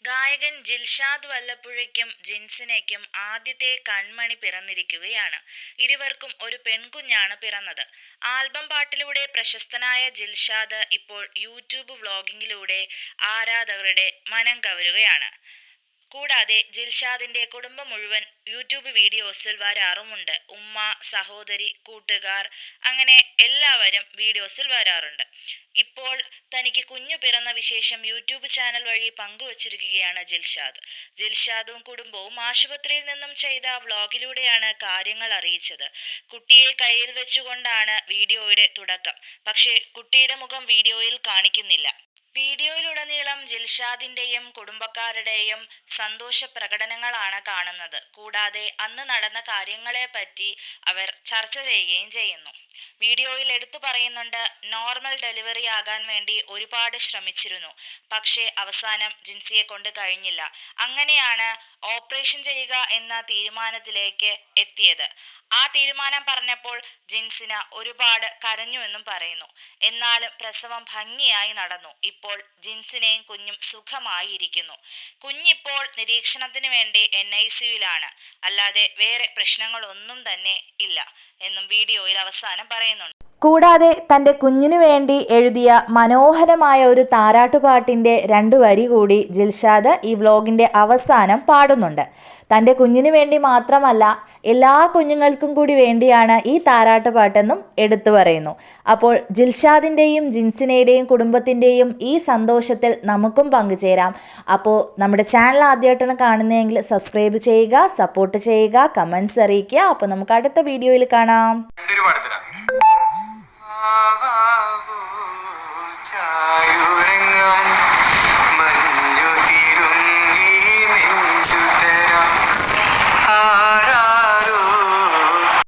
ഗായകൻ ജിൽഷാദ് വല്ലപ്പുഴയ്ക്കും ജിൻസിനയ്ക്കും ആദ്യത്തെ കൺമണി പിറന്നിരിക്കുകയാണ്. ഇരുവർക്കും ഒരു പെൺകുഞ്ഞാണ് പിറന്നത്. ആൽബം പാട്ടിലൂടെ പ്രശസ്തനായ ജിൽഷാദ് ഇപ്പോൾ യൂട്യൂബ് വ്ളോഗിങ്ങിലൂടെ ആരാധകരുടെ മനം കവരുകയാണ്. കൂടാതെ ജിൽഷാദിന്റെ കുടുംബം മുഴുവൻ യൂട്യൂബ് വീഡിയോസിൽ വരാറുമുണ്ട്. ഉമ്മ, സഹോദരി, കൂട്ടുകാർ അങ്ങനെ എല്ലാവരും വീഡിയോസിൽ വരാറുണ്ട്. ഇപ്പോൾ തനിക്ക് കുഞ്ഞു പിറന്ന വിശേഷം യൂട്യൂബ് ചാനൽ വഴി പങ്കുവച്ചിരിക്കുകയാണ് ജിൽഷാദ്. ജിൽഷാദും കുടുംബവും ആശുപത്രിയിൽ നിന്നും ചെയ്ത വ്ളോഗിലൂടെയാണ് കാര്യങ്ങൾ അറിയിച്ചത്. കുട്ടിയെ കയ്യിൽ വെച്ചുകൊണ്ടാണ് വീഡിയോയുടെ തുടക്കം. പക്ഷേ കുട്ടിയുടെ മുഖം വീഡിയോയിൽ കാണിക്കുന്നില്ല. വീഡിയോയിലുടനീളം ജിൽഷാദിന്റെയും കുടുംബക്കാരുടെയും സന്തോഷ പ്രകടനങ്ങളാണ് കാണുന്നത്. കൂടാതെ അന്ന് നടന്ന കാര്യങ്ങളെപ്പറ്റി അവർ ചർച്ച ചെയ്യുകയും ചെയ്യുന്നു. വീഡിയോയിൽ എടുത്തു പറയുന്നുണ്ട്, നോർമൽ ഡെലിവറി ആകാൻ വേണ്ടി ഒരുപാട് ശ്രമിച്ചിരുന്നു. പക്ഷേ അവസാനം ജിൻസിയെ കൊണ്ട് കഴിഞ്ഞില്ല. അങ്ങനെയാണ് ഓപ്പറേഷൻ ചെയ്യുക എന്ന തീരുമാനത്തിലേക്ക് എത്തിയത്. ആ തീരുമാനം പറഞ്ഞപ്പോൾ ജിൻസിന ഒരുപാട് കരഞ്ഞു എന്നും പറയുന്നു. എന്നാലും പ്രസവം ഭംഗിയായി നടന്നു. ഇപ്പോൾ ജിൻസിനെയും കുഞ്ഞും സുഖമായി ഇരിക്കുന്നു. കുഞ്ഞിപ്പോൾ നിരീക്ഷണത്തിന് വേണ്ടി NICUവിലാണ്. അല്ലാതെ വേറെ പ്രശ്നങ്ങളൊന്നും തന്നെ ഇല്ല എന്നും വീഡിയോയിൽ അവസാനം പറയുന്നുണ്ട്. കൂടാതെ തൻ്റെ കുഞ്ഞിനു വേണ്ടി എഴുതിയ മനോഹരമായ ഒരു താരാട്ടുപാട്ടിൻ്റെ 2 വരി കൂടി ജിൽഷാദ് ഈ വ്ളോഗിൻ്റെ അവസാനം പാടുന്നുണ്ട്. തൻ്റെ കുഞ്ഞിനു വേണ്ടി മാത്രമല്ല, എല്ലാ കുഞ്ഞുങ്ങൾക്കും കൂടി വേണ്ടിയാണ് ഈ താരാട്ടുപാട്ടെന്നും എടുത്തു പറയുന്നു. അപ്പോൾ ജിൽഷാദിൻ്റെയും ജിൻസിനയുടെയും കുടുംബത്തിൻ്റെയും ഈ സന്തോഷത്തിൽ നമുക്കും പങ്കുചേരാം. അപ്പോൾ നമ്മുടെ ചാനൽ ആദ്യമായിട്ടാണ് കാണുന്നതെങ്കിൽ സബ്സ്ക്രൈബ് ചെയ്യുക, സപ്പോർട്ട് ചെയ്യുക, കമൻറ്റ്സ് അറിയിക്കുക. അപ്പോൾ നമുക്ക് അടുത്ത വീഡിയോയിൽ കാണാം.